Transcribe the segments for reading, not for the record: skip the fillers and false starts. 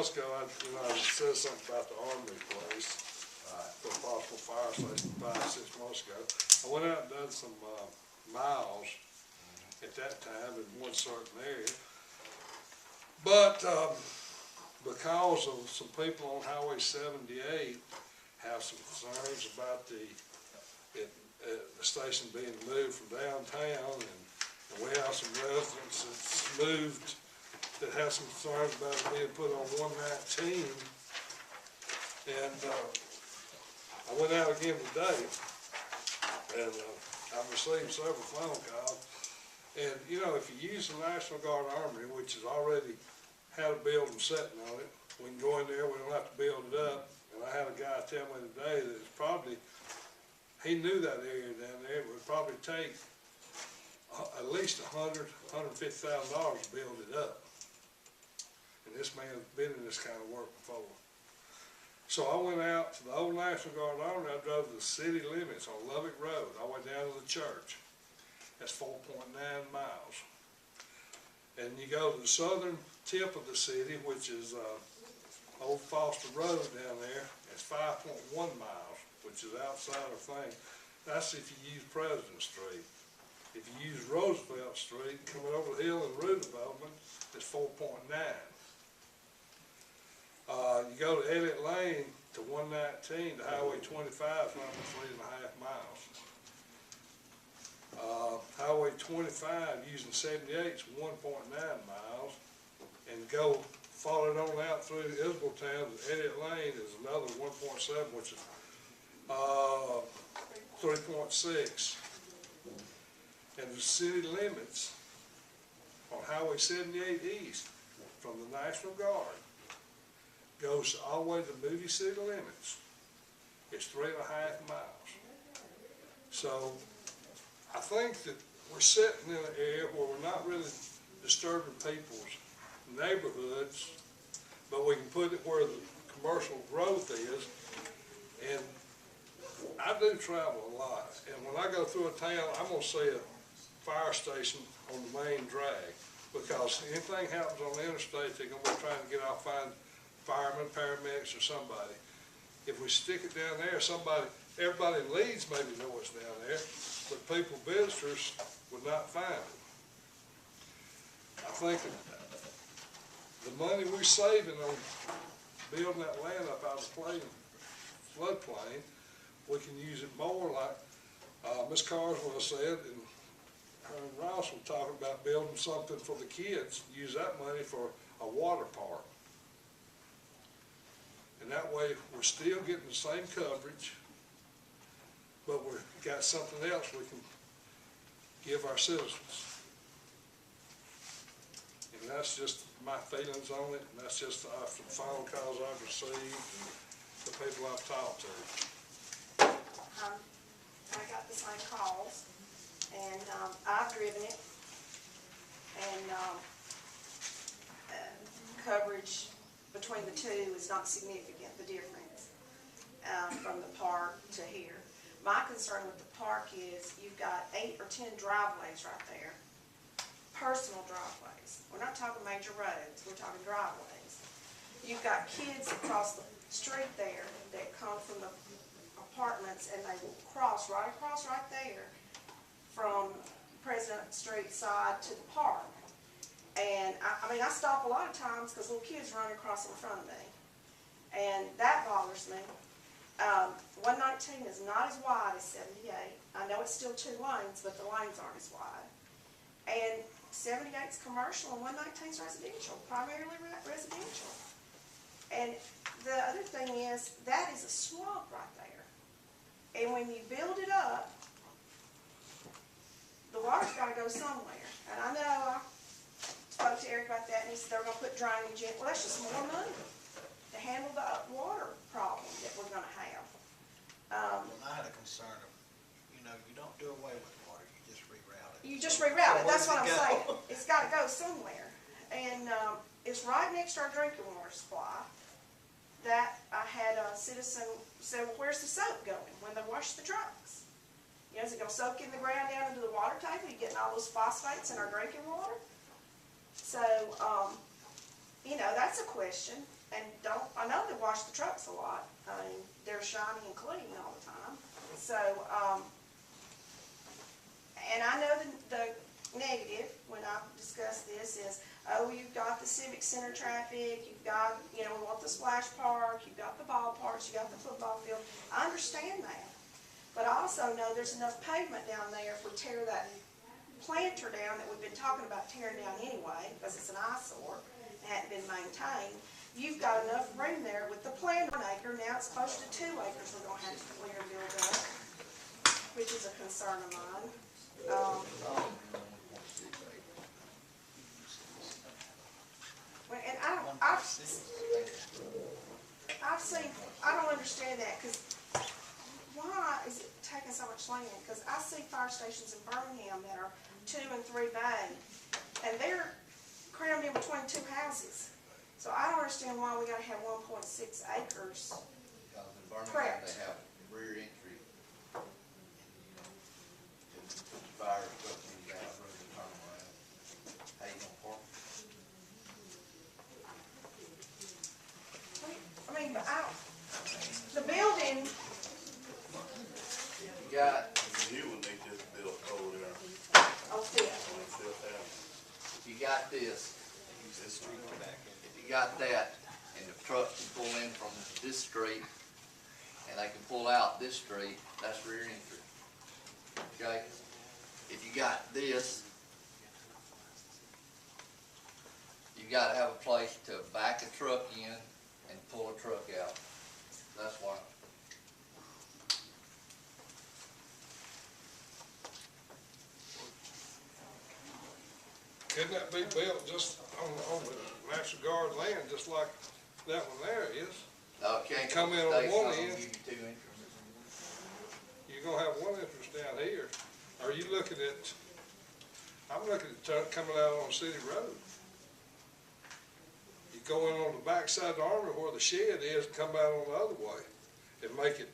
months ago, I said something about the Armory place. For a possible fire station 5-6 months ago. I went out and done some miles at that time in one certain area. But because of some people on Highway 78 have some concerns about the station being moved from downtown, and we have some residents that's moved that have some concerns about it being put on 119. And I went out again today, and I've received several phone calls. And, you know, if you use the National Guard Armory, which has already had a building sitting on it, we can go in there, we don't have to build it up. And I had a guy tell me today that it's probably, he knew that area down there, it would probably take at least $100,000, $150,000 to build it up. And this man's been in this kind of work before. So I went out to the old National Guard Armory. I drove to the city limits on Lubbock Road. I went down to the church. That's 4.9 miles. And you go to the southern tip of the city, which is Old Foster Road down there. It's 5.1 miles, which is outside of thing. That's if you use President Street. If you use Roosevelt Street, coming over the hill in Rue Development, it's 4.9. You go to Elliott Lane to 119 to Highway 25 is only 3.5 miles. Highway 25 using 78 is 1.9 miles, and go follow it on out through Isabeltown to Elliott Lane is another 1.7, which is 3.6. And the city limits on Highway 78 East from the National Guard goes all the way to the Moody city limits. It's 3.5 miles. So I think that we're sitting in an area where we're not really disturbing people's neighborhoods, but we can put it where the commercial growth is. And I do travel a lot, and when I go through a town, I'm gonna see a fire station on the main drag, because anything happens on the interstate, they're gonna be trying to get out, find firemen, paramedics, or somebody. If we stick it down there, everybody in Leeds maybe know what's down there, but people, visitors, would not find it. I think that the money we're saving on building that land up out of the floodplain, we can use it more like Ms. Carswell said, and her and Ross were talking about building something for the kids, use that money for a water park. And that way, we're still getting the same coverage, but we've got something else we can give our citizens. And that's just my feelings on it, and that's just the phone calls I've received, the people I've talked to. I got the same calls, and I've driven it, and coverage between the two is not significant, the difference from the park to here. My concern with the park is you've got 8 or 10 driveways right there, personal driveways. We're not talking major roads, we're talking driveways. You've got kids across the street there that come from the apartments, and they will cross right there from President Street side to the park. And I mean, I stop a lot of times because little kids run across in front of me, and that bothers me. 119 is not as wide as 78. I know it's still 2 lanes, but the lanes aren't as wide. And 78 is commercial and 119 is residential, primarily residential. And the other thing is, that is a swamp right there. And when you build it up, the water's got to go somewhere. And I know I spoke to Eric about that, and he said they're going to put drainage in. Well, that's just more money to handle the water problem that we're going to have. I had a concern of, you don't do away with water, you just reroute it. You just reroute it. That's what I'm saying. It's got to go somewhere. And it's right next to our drinking water supply. That I had a citizen say, well, where's the soap going when they wash the trucks? Is it going to soak in the ground down into the water table? Are you getting all those phosphates in our drinking water? So, that's a question. and I know they wash the trucks a lot. I mean, they're shiny and clean all the time. So, and I know the negative when I discuss this is, oh, you've got the civic center traffic, you've got, we want the splash park, you've got the ballparks, you've got the football field. I understand that. But I also know there's enough pavement down there if we tear that planter down that we've been talking about tearing down anyway, because it's an eyesore, and hadn't been maintained. You've got enough room there with the planter 1 acre, now it's close to 2 acres we're gonna have to clear and build up, which is a concern of mine. And I've seen, I don't understand that, because why is it taking so much land? Because I see fire stations in Birmingham that are 2 and 3 bay, and they're crammed in between 2 houses. So I don't understand why we gotta have 1.6 acres. Because in Birmingham, Correct. they have rear entry. To put the fire truck in, you have room to turn around. How you gonna park? I mean, but the building, You got, You would need this built over there oh, yeah. on Fifth Avenue. if you got this, Use this street back in. if you got that, and the truck can pull in from this street, and they can pull out this street, that's rear entry. Okay? If you got this, you gotta have a place to back a truck in and pull a truck out. That's why. Couldn't that be built just on the National Guard land, just like that one there is? No, it can't. Come in on State's not one gonna end. give you 2 entries. You're gonna have one entrance down here. Are you looking at, I'm looking at coming out on City Road. You go in on the backside of the Armory where the shed is, and come out on the other way, and make it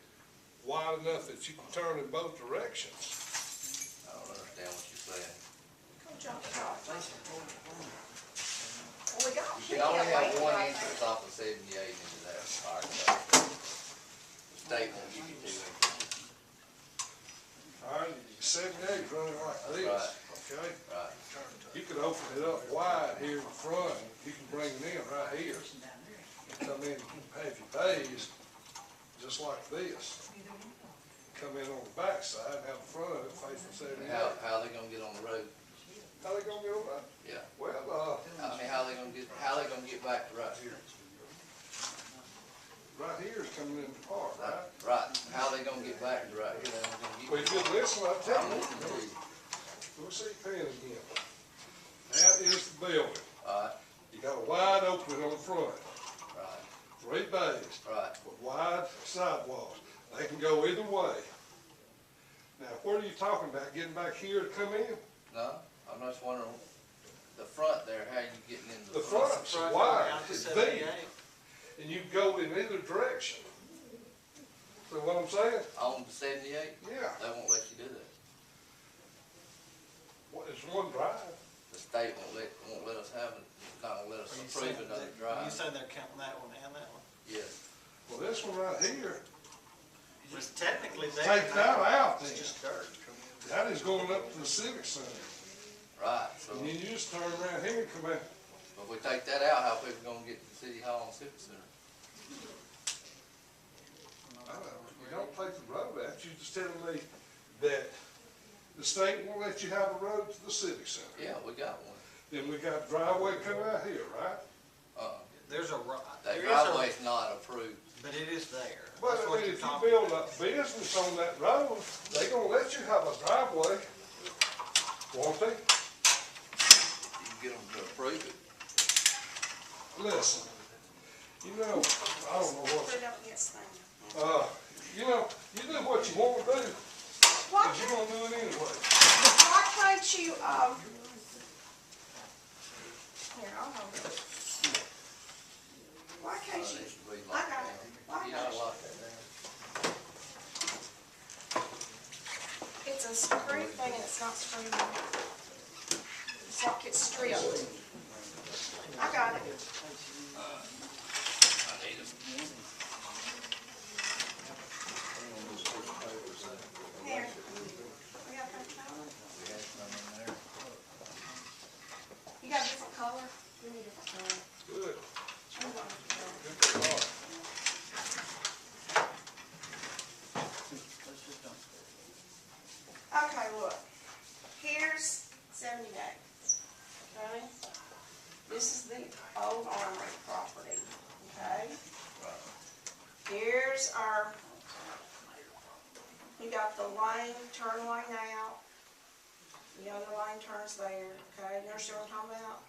wide enough that you can turn in both directions. I don't understand what you're saying. Go jump off. Well, we got You plenty can only of have land one right entrance there. off of 78 into that fire station. The state won't give you 2 entrances. All right, 78's running like That's this, right. okay? Right. You could open it up wide here in front, you can bring it in right here. Come in, have your bays, just like this. Come in on the backside, and have the front of it facing And 78. how they gonna get on the road? How they gonna get over that? Yeah. Well, I mean, how they gonna get back to right here? right here is coming in the park, right? Right. How they gonna get back to right here? They ain't gonna Well, get. if you listen, I'll tell I'm you. listening to you. Let me see your pen again. That is the building. All right, You got a wide opening on the front, right, 3 bays. right. With wide sidewalls. They can go either way. Now, what are you talking about, getting back here to come in? No, I'm just wondering, the front there, how you getting into The the front? front's wide, Down to it's 78. big, and you can go in either direction. See what I'm saying? On 78, Yeah, they won't let you do that. well, it's one drive. The state won't let us have it, not gonna let us Are you approve saying another that- drive. You saying they're counting that one and that one? Yes. Well, this one right here, Just technically there. take that out It's then. just dirt. That is going up to the Civic Center. Right, so, And then you just turn around here and come out. but if we take that out, how people gonna get to City Hall and Civic Center? You don't take the road out, you just telling me that the state won't let you have a road to the Civic Center. Yeah, we got one. Then we got driveway coming out here, right? There's a, That there is a, driveway's not approved. but it is there. But That's I what mean, you're if you talking build about. a business on that road, they gonna let you have a driveway, won't they? You can get them to approve it. Listen, you know, I don't know Put what, it up against them. you know, you do what you wanna do, Why cause you're gonna do it anyway. can't you, here, I'll hold it. Why can't you, It should be I locked got down. it. Why You can't gotta you? lock that down. It's a screw thing and it's not screwed in. It's like it's stripped. I got it. Here. We got that color? We had some in there. You got a different color? We need a different color. Good, I'm going with that. good start. Okay, look, here's 78, okay? This is the old Armory property, okay? Here's our, you got the lane, turn lane out. You know, the lane turns there, okay? You understand what I'm talking about?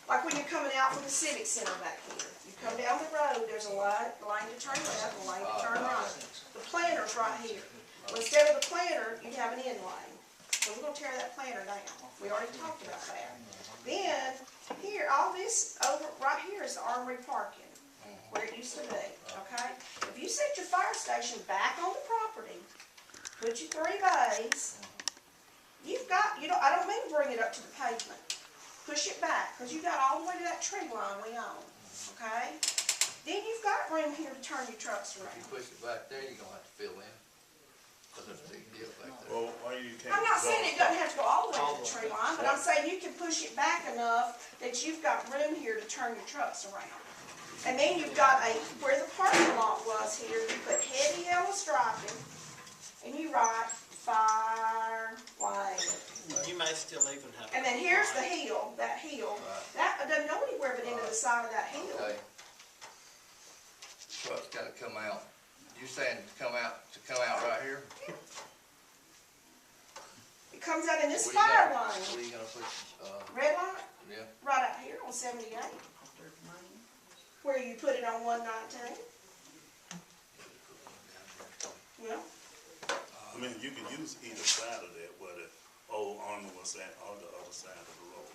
Like when you're coming out from the Civic Center back here. You come down the road, there's a lane to turn left, a lane to turn right. The planter's right here. Well, instead of the planter, you have an in lane. So we're gonna tear that planter down. We already talked about that. Then, here, all this over, right here is the Armory parking, where it used to be, okay? If you set your fire station back on the property, put your 3 bays, you've got, I don't mean to bring it up to the pavement. Push it back, because you got all the way to that tree line we own, okay? Then you've got room here to turn your trucks If around. you push it back there, you're gonna have to fill in, cause there's a big deal back there. Well, why you can't? I'm not saying it doesn't have to go all the way All to the the tree way. line, but I'm saying you can push it back enough that you've got room here to turn your trucks around. And then you've got where the parking lot was here, you put heavy yellow striping, and you write fire lane. You may still even have. And then here's the hill, that hill, that doesn't go anywhere but into the side of that hill. Okay. Truck's gotta come out, you saying to come out right here? It comes out in this Where you fire gonna- lane. Where you gonna put, Red light, yeah, right out here on 78. Where you put it on 119. Well, I mean, you can use either side of that, where the old Army was at, on the other side of the road.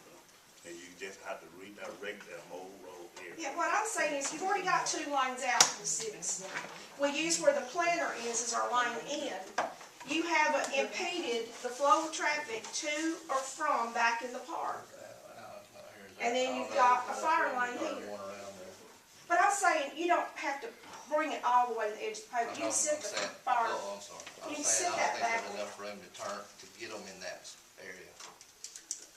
And you just have to redirect that whole road area. yeah, what I'm saying is you've already got 2 lanes out from the Civic Center. We use where the planter is as our lane in. You have impeded the flow of traffic to or from back in the park. And then you've got a fire lane here. But I'm saying you don't have to bring it all the way to the edge of the pavement. You can set the fire. Oh, I'm sorry. You I'm can saying, sit I that don't think back. there's enough room to turn, to get them in that area.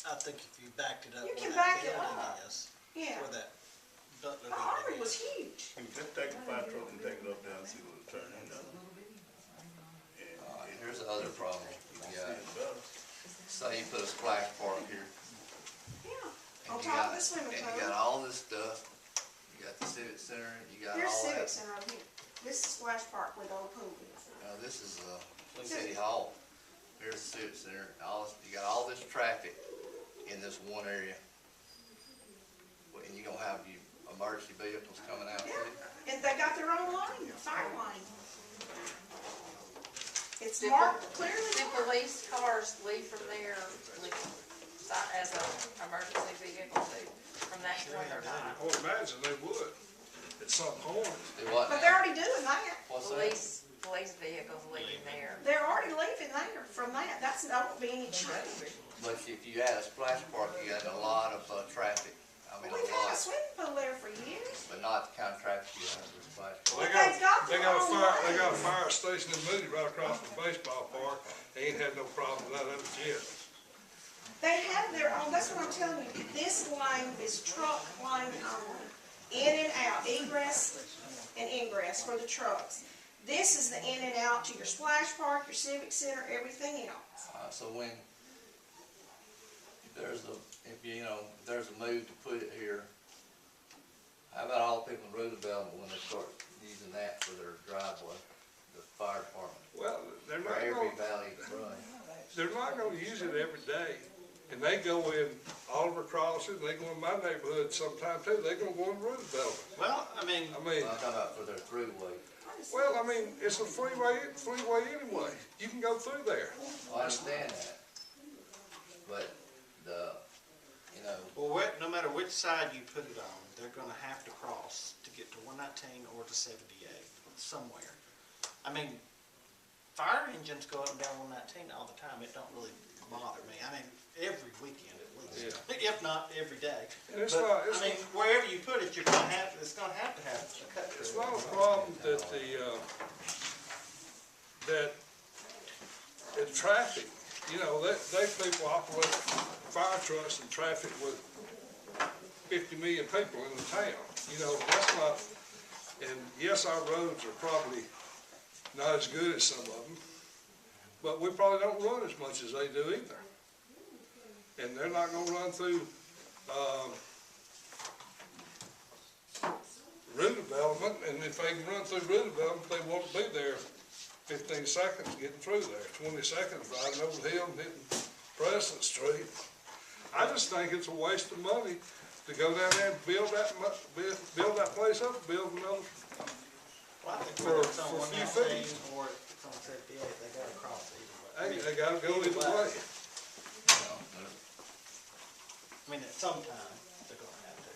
I think if you backed it up. You where can that back it building up. is, Yeah, Where that Butler the Armory building was is. huge. You just take the fire truck and take it up there and see what it turns into. Here's the other problem, you got, It's better. say you put a splash park here. Yeah, and on you top of got- the swimming And pool. you got all this stuff, you got the Civic Center, you got Here's all Civic that. Center over here. This is Splash Park where the old pool is. This is, City Hall. Here's the Civic Center, you got all this traffic in this one area. And you're gonna have emergency vehicles coming out Yeah, too. and they got their own line, fire line. It's Do marked clearly. Do marked. police cars leave from there, as an emergency vehicle too, from that point or not? I would imagine they would, at some point. Do what But now? they're already doing that. What's that? Police vehicles leaving there. They're already leaving there from that. That won't be any change. But if you add a splash park, you got a lot of, traffic. I mean, We've a had a lot, swimming pool there for years. but not the kind of traffic you have with a splash They park. They've got they their got a own fire, they lane. got a fire station in Moody right across from the baseball park. They ain't had no problem with that ever yet. They have their own, that's what I'm telling you. This lane is truck lane only. In and out, egress and ingress for the trucks. This is the in and out to your splash park, your civic center, everything else. So when, if there's a move to put it here, how about all the people in Roosevelt when they start using that for their driveway, the fire department, Well, they're for not every gonna, valley run? they're not gonna use it every day. And they go in Oliver Crossing, they go in my neighborhood sometime too. They're gonna go in Roosevelt. Well, I mean, I mean, I'm talking about for their throughway. well, I mean, it's a freeway anyway. You can go through there. Well, I understand that, but well, no matter which side you put it on, they're gonna have to cross to get to 119 or to 78, somewhere. I mean, fire engines go up and down 119 all the time. It don't really bother me. I mean, every weekend at Yeah. if not every day. And it's But, not, I mean, wherever you put it, it's gonna have to have a cut it's through. not a problem that the traffic, you know, they people operate fire trucks and traffic with 50 million people in the town. You know, that's not, and yes, our roads are probably not as good as some of them, but we probably don't run as much as they do either. And they're not gonna run through, root development, and if they can run through root development, they won't be there 15 seconds getting through there, 20 seconds riding over the hill and hitting President Street. I just think it's a waste of money to go down there and build that place up, build another. Well, I think For- whether it's on for a few 119 feet. or it's on 78, they gotta cross either way. They gotta go either way. I mean, at some time, they're gonna have to.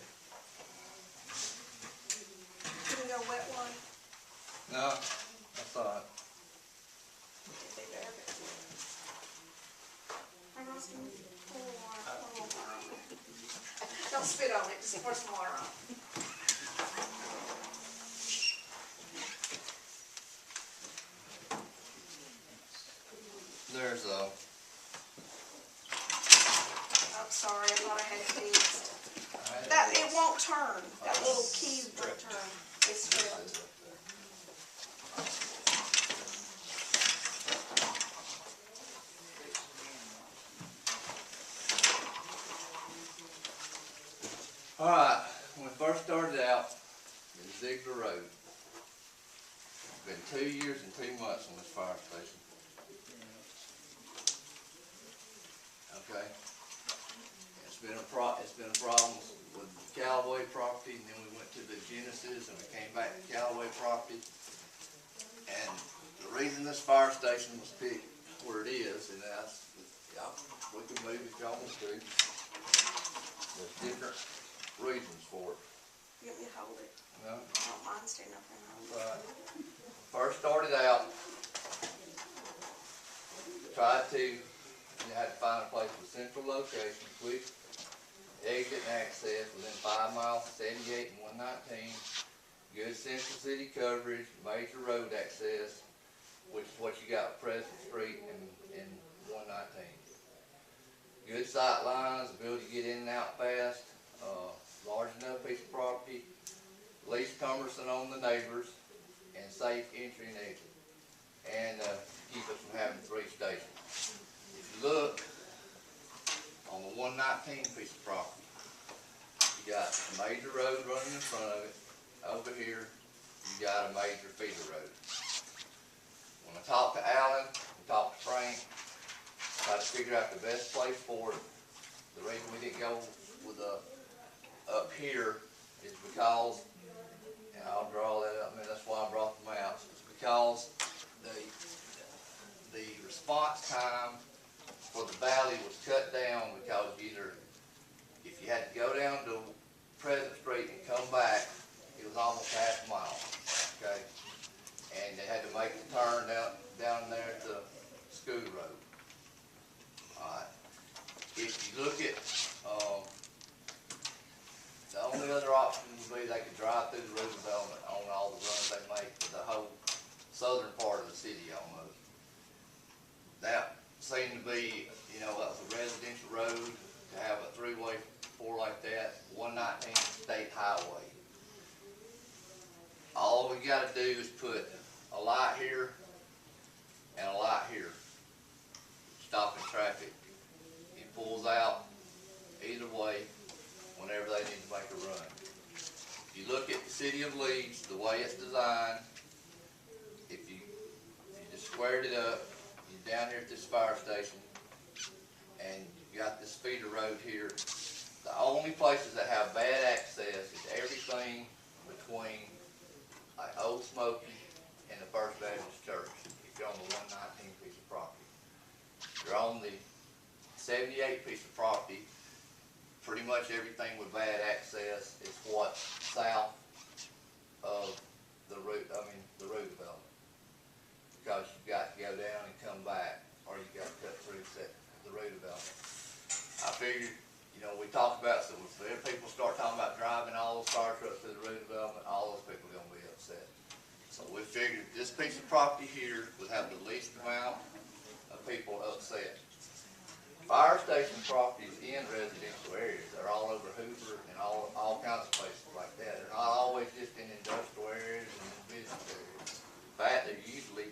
Can you go wet one? No, that's all right. Hey, Ross, can you pour water on it? Don't spit on it, just pour some water on it. There's I'm sorry, I thought I had it fixed. That, it won't turn, that little key won't turn, it's stripped. all right, when we first started out, it was Ziegler Road. It's been 2 years and 2 months on this fire station. Okay? It's been a problem with Callaway property, and then we went to the Genesis, and we came back to Callaway property. And the reason this fire station was picked where it is, and that's, we can move if y'all want to. There's different reasons for it. You want me to hold it? No? I don't mind standing up there and holding it. First started out, tried to, you had to find a place with central location, quick exit and access within 5 miles of 78 and 119, good central city coverage, major road access, which is what you got with President Street and 119. Good sight lines, ability to get in and out fast, large enough piece of property, least cumbersome on the neighbors, and safe entry and exit, and keep us from having 3 stations. If you look on the 119 piece of property, you got a major road running in front of it. Over here, you got a major feeder road. When I talked to Alan, we talked to Frank, tried to figure out the best place for it. The reason we didn't go with up here is because, and I'll draw that up, I mean, that's why I brought the maps, it's because the response time for the valley was cut down because either, if you had to go down to President Street and come back, it was almost half a mile, okay? And they had to make the turn down there at the school road. Alright, if you look at, the only other option would be they could drive through the road development on all the runs they make for the whole southern part of the city almost. That seemed to be, you know, that was a residential road, to have a 3-way, 4 like that, 119 state highway. All we gotta do is put a light here and a light here, stopping traffic. It pulls out either way whenever they need to make a run. If you look at the city of Leeds, the way it's designed, if you just squared it up, you're down here at this fire station, and you got this feeder road here. The only places that have bad access is everything between like Old Smoky and the First Baptist Church, if you're on the 119 piece of property. If you're on the 78 piece of property, pretty much everything with bad access is what's south of the road development. Because you've got to go down and come back, or you got to cut through the road development. I figured figured this piece of property here would have the least amount of people upset. Fire station properties in residential areas, they're all over Hoover and all kinds of places like that. They're not always just in industrial areas and in business areas. In fact, they're usually,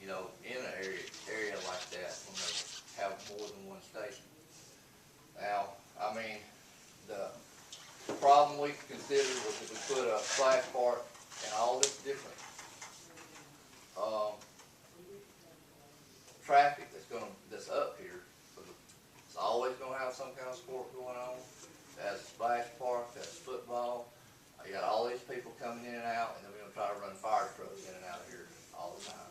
you know, in an area like that when they have more than one station. Now, I mean, the problem we considered was if we put a splash park and all this different, traffic that's up here, it's always gonna have some kind of sport going on. That's a splash park, that's football. You got all these people coming in and out, and then we're gonna try to run fire trucks in and out of here all the time,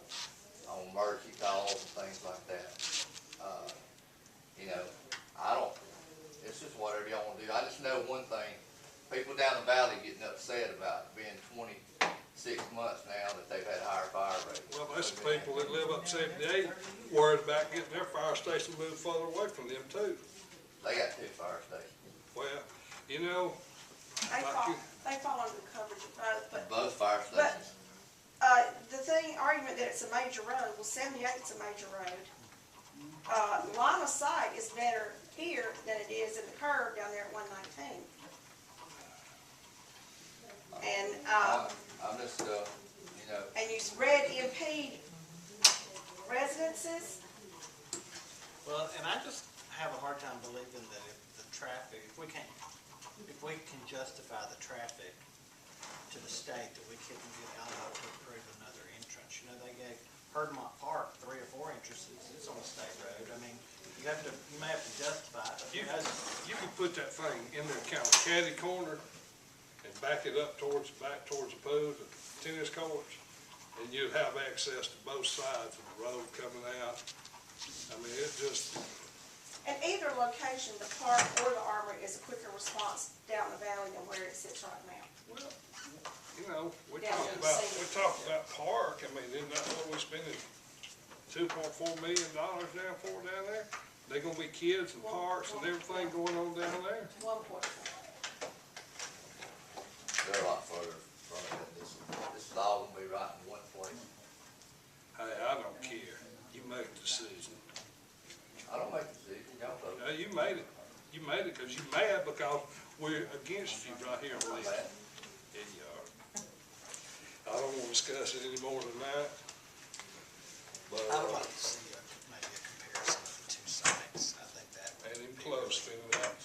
on emergency calls and things like that. You know, it's just whatever y'all wanna do. I just know one thing, people down the valley getting upset about being 26 months now that they've had higher fire rates. Well, there's some people that live up 78 worried about getting their fire station moved further away from them too. They got 2 fire stations, Well, you know, They fall under the coverage of both, but, both fire stations. the argument that it's a major road, well, 78's a major road. Line of sight is better here than it is in the curve down there at 119. And, I'm just, you know, and you red impede residences. Well, and I just have a hard time believing that if the traffic, if we can justify the traffic to the state, that we couldn't get Alamo to approve another entrance. You know, they gave Piedmont Park 3 or 4 entrances. It's on a state road. I mean, you may have to justify it. But you can put that thing in there kind of catty corner and back it up towards the pool, the tennis courts, and you'd have access to both sides of the road coming out. I mean, it just, At either location, the park or the armory is a quicker response down the valley than where it sits right now. well, you know, we Yeah, talk about park, I mean, isn't that what we're spending $2.4 million down there? They're gonna be kids and parks and everything going on down there. 1.4. they're a lot further from it. This is all gonna be right in one place. Hey, I don't care, you make the decision. I don't make the decision, y'all vote. Yeah, you made it because you're mad because we're against you right here I'm with mad. it. Yeah, you are. I don't want to discuss it any more than that. But, I would like to see maybe a comparison of the 2 sites. I think that would and him be close spending out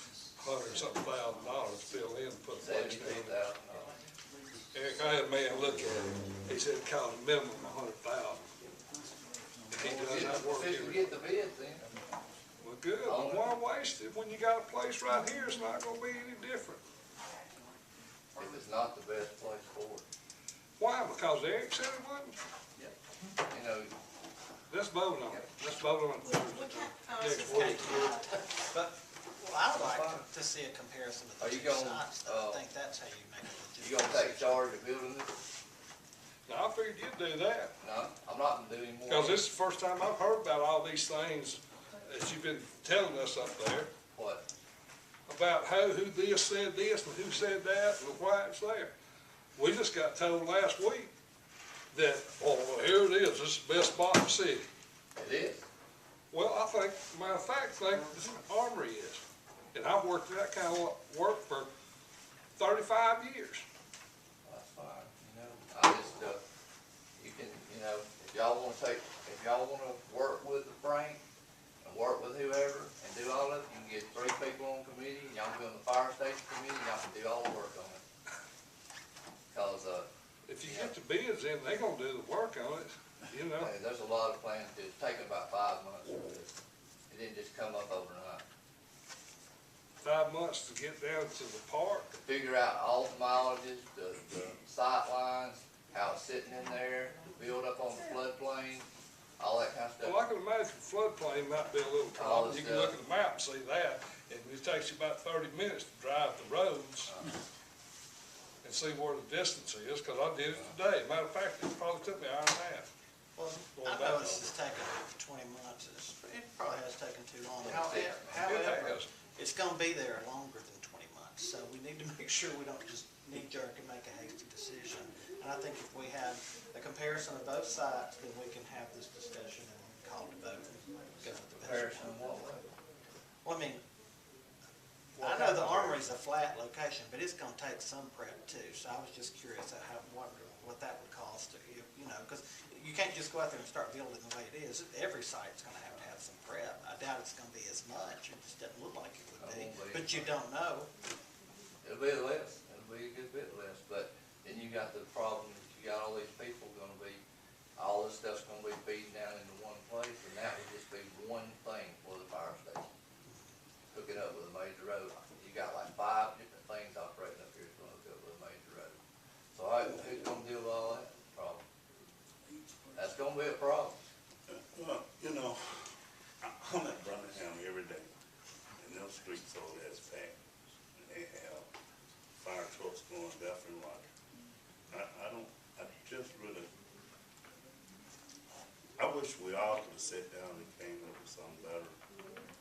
$100-something thousand to fill in, to put the place down. $72,000. Eric, I had a man look at it, he said it cost a minimum $100,000. He does that work If you every. get the bids then. Well, good, but why waste it when you got a place right here, it's not gonna be any different. If it's not the best place for it. Why? Because Eric said it wasn't? You know, Let's vote on it, let's vote on it next week. But, well, I would like to see a comparison of Are the you 2 gonna, sites. I think that's how you make a you gonna legitimate take charge of building this? Now, I figured you'd do that, No, I'm not gonna do any more. because this is the first time I've heard about all these things that you've been telling us up there, What? about who this said this and who said that and why it's there. We just got told last week that, oh, well, here it is, this is the best spot in the city. It is. Well, I think, matter of fact, the armory is. And I've worked that kind of work for 35 years. That's fine, you know, I just, you can, you know, if y'all wanna work with Frank and work with whoever and do all of it, you can get 3 people on committee, and y'all can be on the fire station committee, and y'all can do all the work on it. Cause, If you get the bids in, they're gonna do the work on it, you know. hey, there's a lot of plans, it's taken about 5 months for this. It didn't just come up overnight. 5 months to get down to the park. To figure out all the mileages, the sight lines, how it's sitting in there, to build up on the floodplain, all that kind of stuff. Well, I can imagine floodplain might be a little All problem. this You can look stuff. at the map and see that, and it takes you about 30 minutes to drive the roads and see where the distance is, because I did it today. Matter of fact, it probably took me an hour and a half. Well, I know this has taken 20 months. It probably has taken too long. However, it's gonna be there longer than 20 months, so we need to make sure we don't just knee-jerk and make a hasty decision. And I think if we have a comparison of both sites, then we can have this discussion and call it a vote and go with the best. Comparison, what way? Well, I mean, I know the Armory's a flat location, but it's gonna take some prep too, so I was just curious at what that would cost, you know, because you can't just go out there and start building the way it is. Every site's gonna have some prep. I doubt it's gonna be as much, it just doesn't look like it would be, but you don't know. It'll be less, it'll be a good bit less, but then you got the problem that you got all these people gonna be, all this stuff's gonna be feeding down into one place, and that would just be one thing for the fire station. Hook it up with a major road. You got like 5 different things operating up here that's gonna hook up with a major road. So who's gonna deal with all that problem? That's gonna be a problem. Well, you know, I'm at Birmingham every day, and those streets over there is packed. And they have fire trucks going left and right. I just really, I wish we all could have sat down and came up with something better.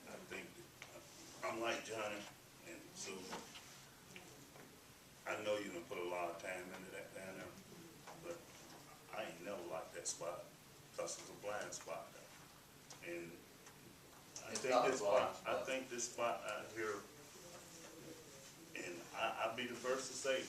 I think, I'm like Johnny and Susan. I know you done put a lot of time into that down there, but I ain't never liked that spot, cause it's a blind spot there. And I think this spot out here, and I'll be the first to say,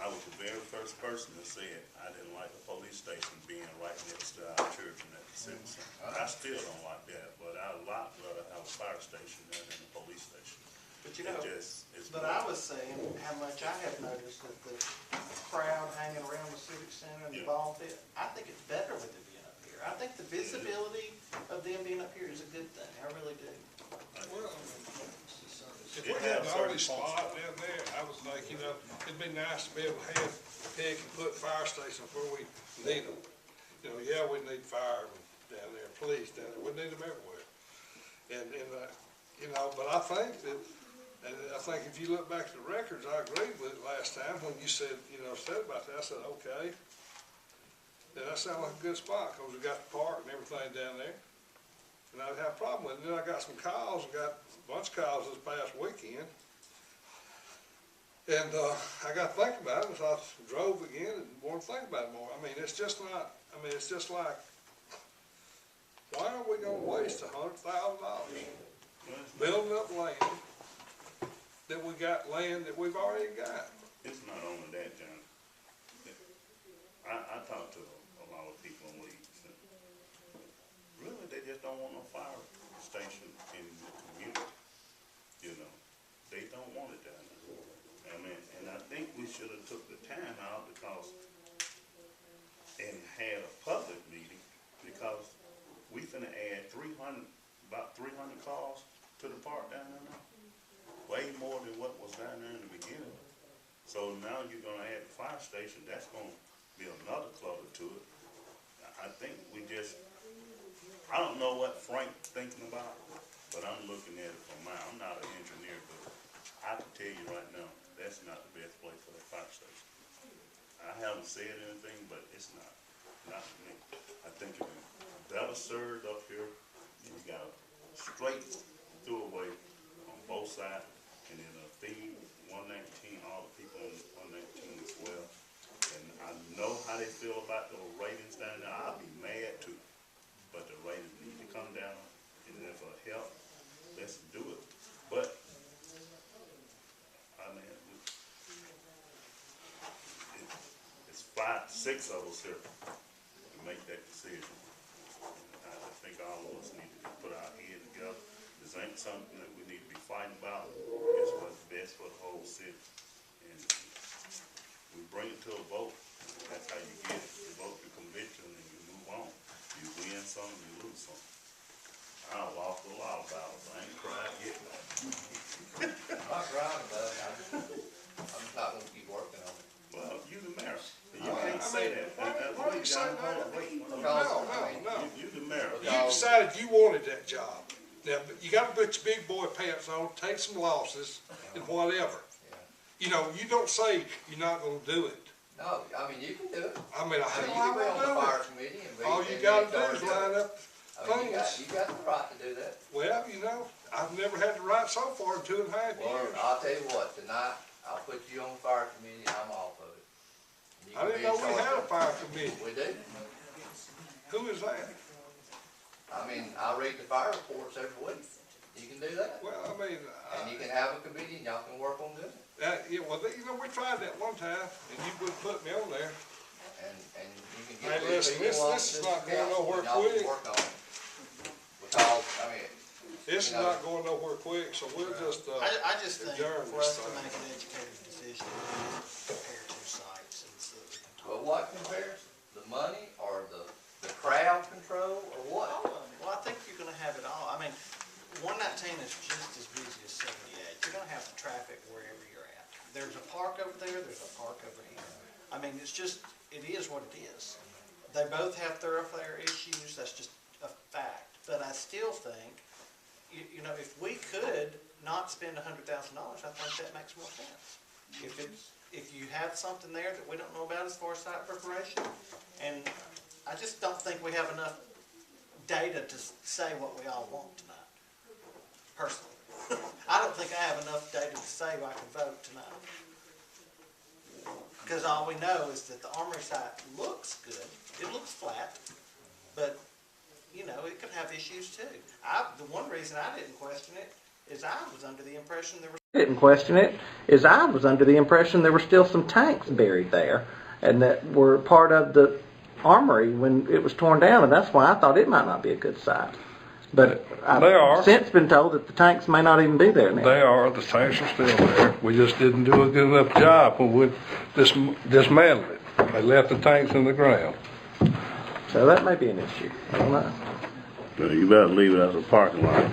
I was the very first person that said I didn't like the police station being right next to our church and at the civic center. I still don't like that, but I'd a lot rather have a fire station than a police station. But you know, it's but I was saying how much I have noticed that the crowd hanging around the civic center and the Yeah. ball pit, I think it's better with it being up here. I think the visibility of them being up here is a good thing, I really do. Well, if It we had has an only certain spot functions. down there, I would think, you know, it'd be nice to be able to have, pick and put fire stations where we need them. You know, yeah, we need firemen down there, police down there, we need them everywhere. And, you know, but I think that, and I think if you look back at the records, I agreed with it last time when you said, you know, said about that, I said, okay. Then that sounded like a good spot, cause we got the park and everything down there. And I didn't have a problem with it. Then I got some calls, got a bunch of calls this past weekend. And, I got to think about it, so I drove again and wanted to think about it more. I mean, it's just not, I mean, it's just like, why are we gonna waste $100,000 building up land that we got land that we've already got? It's not only that, John. I talked to a lot of people in Leeds. And really, they just don't want no fire station in the community. You know, they don't want it down there. I mean, and I think we should have took the time out and had a public meeting, because we finna add about 300 cars to the park down there now. Way more than what was down there in the beginning. So now you're gonna add the fire station, that's gonna be another clutter to it. I think we just, I don't know what Frank's thinking about, but I'm looking at it from I'm not an engineer, but I can tell you right now, that's not the best place for the fire station. I haven't said anything, but it's not to me. I think it'd be better served up here. You got a straight throughway on both sides, and then a feed 119, all the people on 119 as well. And I know how they feel about those ratings down there. I'll be mad too, but the ratings need to come down, and if it'll help, let's do it. But I mean, it's 6 of us here to make that decision. And I think all of us need to put our head together. This ain't something that we need to be fighting about. It's what's best for the whole city. And we bring it to a vote. That's how you get it. You vote your conviction and you move on. You win some, you lose some. I lost a lot of battles. I ain't cried yet. I'm not crying about it, I'm not gonna keep working on it. Well, you the mayor. You can't say that. Why do you say that? No. You the mayor. You decided you wanted that job. Now, but you gotta put your big boy pants on, take some losses and whatever. Yeah. You know, you don't say you're not gonna do it. No, I mean, you can do it. I mean, I how mean, do you I can be on the wanna fire do it? committee and be. All you and be gotta in do charge is of it. line up I mean, things. you got the right to do that. Well, you know, I've never had to write so far in 2.5 Well, years. I'll tell you what, tonight, I'll put you on the fire committee, I'm off of it. And You I can didn't be know in we charge had a of it. fire committee. We do. Who is that? I mean, I read the fire reports every week. You can do that. Well, I mean, And you can have a committee and y'all can work on doing it. yeah, well, you know, we tried that one time, and you wouldn't put me on there. And you can Hey, get listen, these people on this is not going council nowhere and y'all can quick. work on it. Because, I mean, This is You know. not going nowhere quick, so we'll just, I just think adjourn for this us to thing. make an educated decision, we need to compare two sites and so that we can talk. well, what compares? The money or the crowd control or what? Well, I think you're gonna have it all. I mean, 119 is just as busy as 78. You're gonna have the traffic wherever you're at. There's a park over there, there's a park over here. I mean, it's just, it is what it is. They both have thoroughfare issues, that's just a fact. But I still think, you know, if we could not spend $100,000, I think that makes more sense. If you have something there that we don't know about as far as site preparation, and I just don't think we have enough data to say what we all want tonight, personally. I don't think I have enough data to say I can vote tonight. Because all we know is that the Armory site looks good, it looks flat, but, you know, it could have issues too. The one reason I didn't question it is I was under the impression there were... Didn't question it, is I was under the impression there were still some tanks buried there, and that were part of the armory when it was torn down, and that's why I thought it might not be a good site. But They are. I've since been told that the tanks may not even be there now. They are, the tanks are still there. We just didn't do a good enough job when we dismantled it. They left the tanks in the ground. So that may be an issue. I don't know. So you better leave it as a parking lot.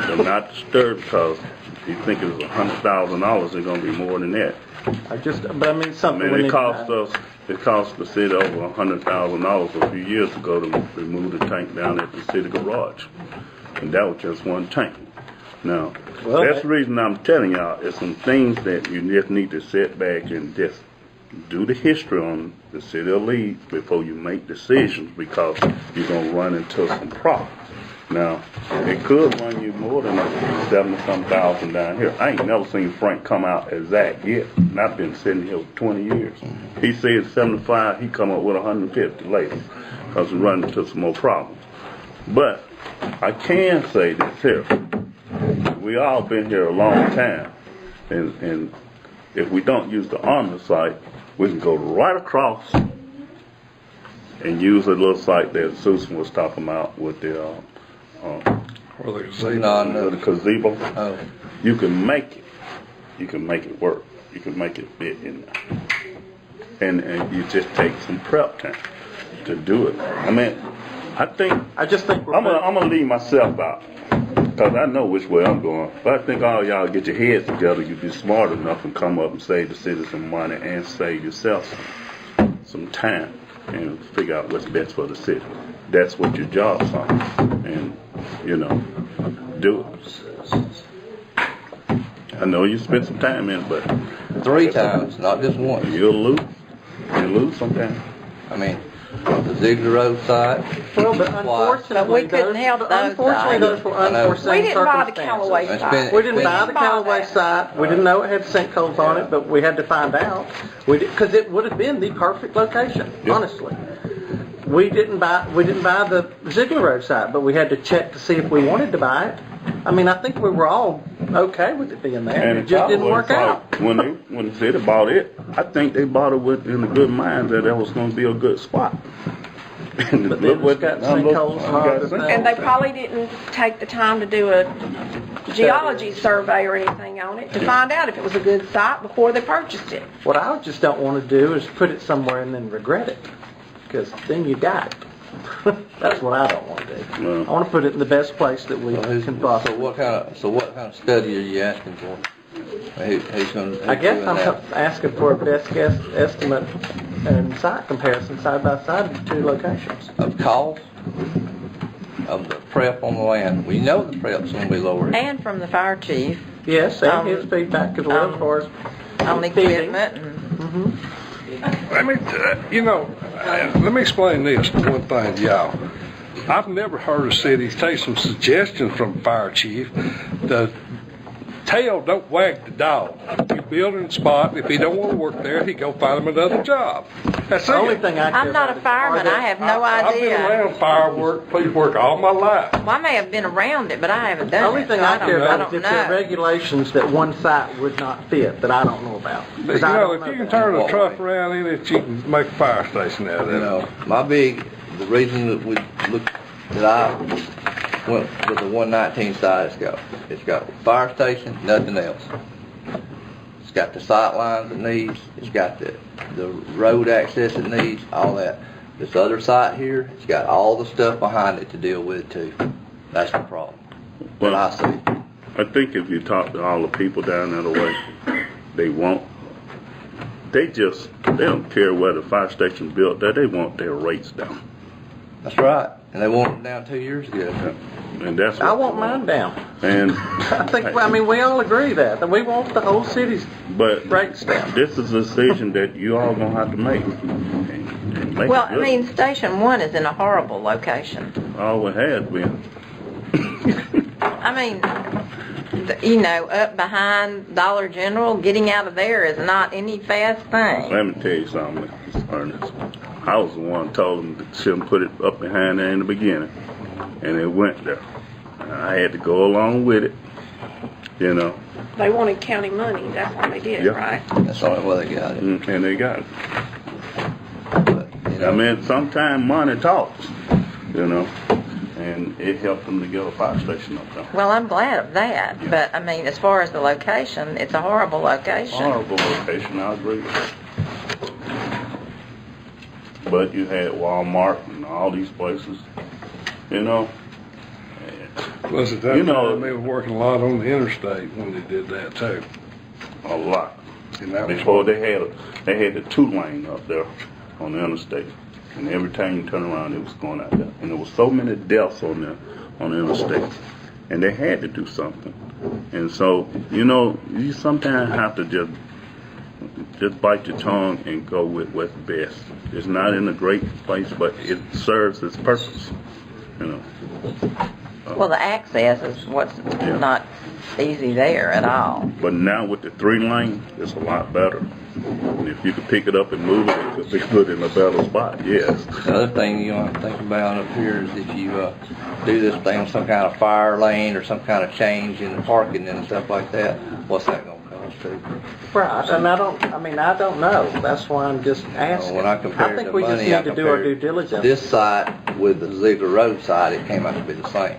But not disturbed, because if you think it's $100,000, it's gonna be more than that. But I mean, I something mean, we need it to know. cost the city over $100,000 a few years ago to remove the tank down at the city garage. And that was just one tank. Now, Well, that's the reason I'm telling y'all, it's some things that you just need to sit back and just do the history on the city of Leeds before you make decisions, because you're gonna run into some problems. Now, it could run you more than 70-some thousand down here. I ain't never seen Frank come out exact yet, and I've been sitting here for 20 years. He said 75, he come up with 150 later, because we run into some more problems. But I can say this here, we all been here a long time, and if we don't use the Armory site, we can go right across and use a little site that Susan was talking about with the the gazebo. Oh. You can make it. You can make it work. You can make it fit in there. And you just take some prep time to do it. I mean, I just think I'm gonna leave myself out, because I know which way I'm going. But I think all y'all get your heads together, you be smart enough and come up and save the city some money and save yourself some time and figure out what's best for the city. That's what your job's on. And, you know, do it. I know you spent some time in it, but 3 times, not just once. you'll lose. You lose sometimes. I mean, the Ziegler Road site. Well, but unfortunately, But we couldn't help those those were I know. unforeseen We didn't buy the circumstances. Callaway It's site. been- We didn't We buy the didn't buy Callaway that. site. We didn't know it had sinkholes on it, but we had to find out. Because it would have been the perfect location, Yeah. honestly. We didn't buy the Ziegler Road site, but we had to check to see if we wanted to buy it. I mean, I think we were all okay with it being there. It just didn't work out. When the city bought it, I think they bought it with in a good mind that was going to be a good spot. And But then it's got sinkholes and all this stuff. And they probably didn't take the time to do a geology survey or anything on it to find out if it was a good site before they purchased it. What I just don't want to do is put it somewhere and then regret it, because then you got it. That's what I don't want to do. No. I want to put it in the best place that we So can possibly. what kind of study are you asking for? Who's gonna? I guess doing I'm that? asking for a best guess estimate and site comparison side by side of the two locations. Of cost of the prep on the land. We know the prep's gonna be lower. And from the fire chief Yes, and his feedback as well as far as on the feeding. equipment and Let me, let me explain this, one thing to y'all. I've never heard a city take some suggestions from fire chief to tail don't wag the dog. You build in a spot, if he don't wanna work there, he go find him another job. That's The only it. thing I care I'm not about a is, fireman, I have no I've been idea. around firework, police work all my life. Well, I may have been around it, but I haven't The done only it, thing so I care I about don't is if there are know. regulations that one site would not fit that I don't know about. But 'Cause you I know, don't if know you can that. turn a What truck way? around in it, you can make a fire station out of You it. know, the reason that we look, that I went with the 119 side, it's got fire station, nothing else. It's got the sight lines it needs, it's got the road access it needs, all that. This other site here, it's got all the stuff behind it to deal with too. That's the problem, that I see. I think if you talk to all the people down that way, they won't. They don't care where the fire station built there. They want their rates down. That's right, and they want them down 2 years ago. And that's what I they want mine down. And, I think, I mean, we all agree that we want the whole city's but rates down. this is a decision that you all gonna have to make. And make Well, it I good. mean, Station 1 is in a horrible location. Always has been. I mean, you know, up behind Dollar General, getting out of there is not any fast thing. Let me tell you something, Miss Ernest. I was the one who told them to shouldn't put it up behind there in the beginning. And it went there. I had to go along with it, you know. They wanted county money, that's why they did it, Yeah. right? That's the only way they got it. And they got it. But, you know, I mean, sometimes money talks, you know. And it helped them to get a fire station up there. Well, I'm glad of that, but I mean, as far as the location, it's a horrible location. Horrible location, I agree with that. But you had Walmart and all these places, you know. Plus at that You know- time, they were working a lot on the interstate when they did that too. A lot. And that was Before they had the 2-lane up there on the interstate. And every time you turn around, it was going out there. And there was so many deaths on the interstate. And they had to do something. And so, you know, you sometimes have to just bite your tongue and go with what's best. It's not in a great place, but it serves its purpose, you know. Well, the access is what's Yeah. not easy there at all. But now with the 3-lane, it's a lot better. And if you could pick it up and move it, it could be put in a better spot, yes. the other thing you want to think about up here is if you do this thing, some kind of fire lane or some kind of change in the parking and stuff like that, what's that going to cost too? Right, and I don't know. That's why I'm just asking. When I compared think the we just money, I need to do our due compared diligence. this site with the Ziegler Road side, it came out to be the same.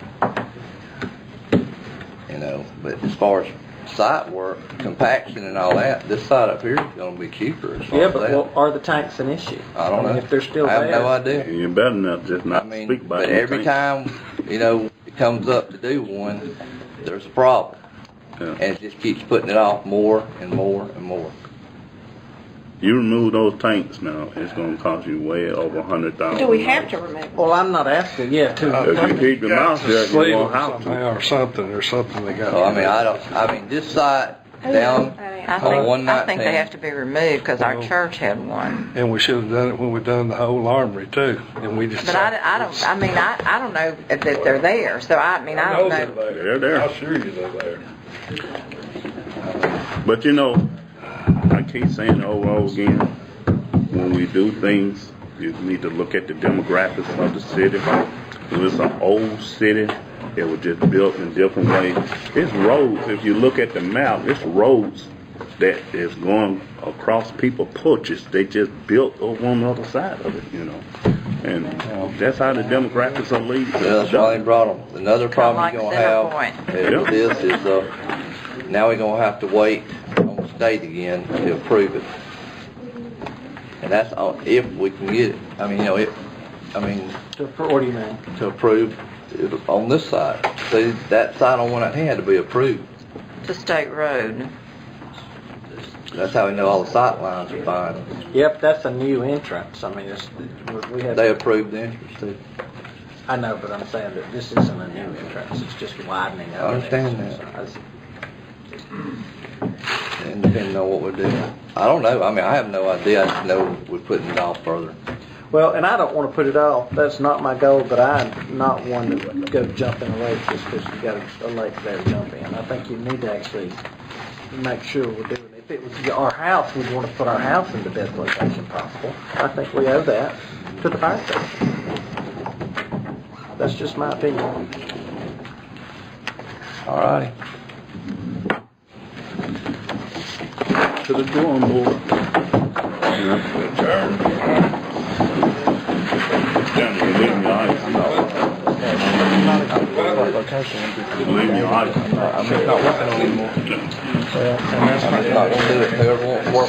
You know, but as far as site work, compaction and all that, this side up here is gonna be cheaper as far Yeah, as but that. well, are the tanks an issue? I don't know. If they're still I have there. no idea. And you better not just I not mean, speak about but it. every time, you know, it comes up to do one, there's a problem. Yeah. And it just keeps putting it off more and more and more. You remove those tanks now, it's gonna cost you way over $100,000. Do we have to remove them? Well, I'm not asking, yeah, to. If you keep your mouth shut, you Sleeve won't them have to. somehow or something they got. So, I mean, this site down I on think they 119, have to be removed because our Well- church had one. And we should have done it when we done the whole armory too, and we just. But I don't know that they're there, so I mean, I don't know. They're there. I'll assure you they're there. But you know, I keep saying over again, when we do things, you need to look at the demographics of the city. If it's an old city, it was just built in different ways. It's roads, if you look at the map, it's roads that is going across people's porches. They just built over on the other side of it, you know. And that's how the demographics of Leeds yeah, that's why they brought them. Another problem like you're gonna Center have Point. with this is, now we're gonna have to wait on the state again to approve it. And that's if we can get it. I mean, you know, What do you mean? to approve it on this side. See, that side on 119 had to be approved. It's a state road. That's how we know all the sight lines are fine. Yep, that's a new entrance. I mean, we had. They approved the entrance too. I know, but I'm saying that this isn't a new entrance. It's just widening. I understand that. And depending on what we're doing. I don't know. I mean, I have no idea. I just know we're putting it off further. Well, and I don't want to put it off. That's not my goal, but I'm not one that would go jump in a lake just because you got a lake there to jump in. I think you need to actually make sure we're doing it. If it was our house, we'd want to put our house in the best location possible. I think we owe that to the fire station. That's just my opinion. All righty. To the drawing board. Adjourn. Down there, leave me ice. Leave me ice. I'm not working on it anymore. Well, and that's I'm not gonna do it. Whoever wants to work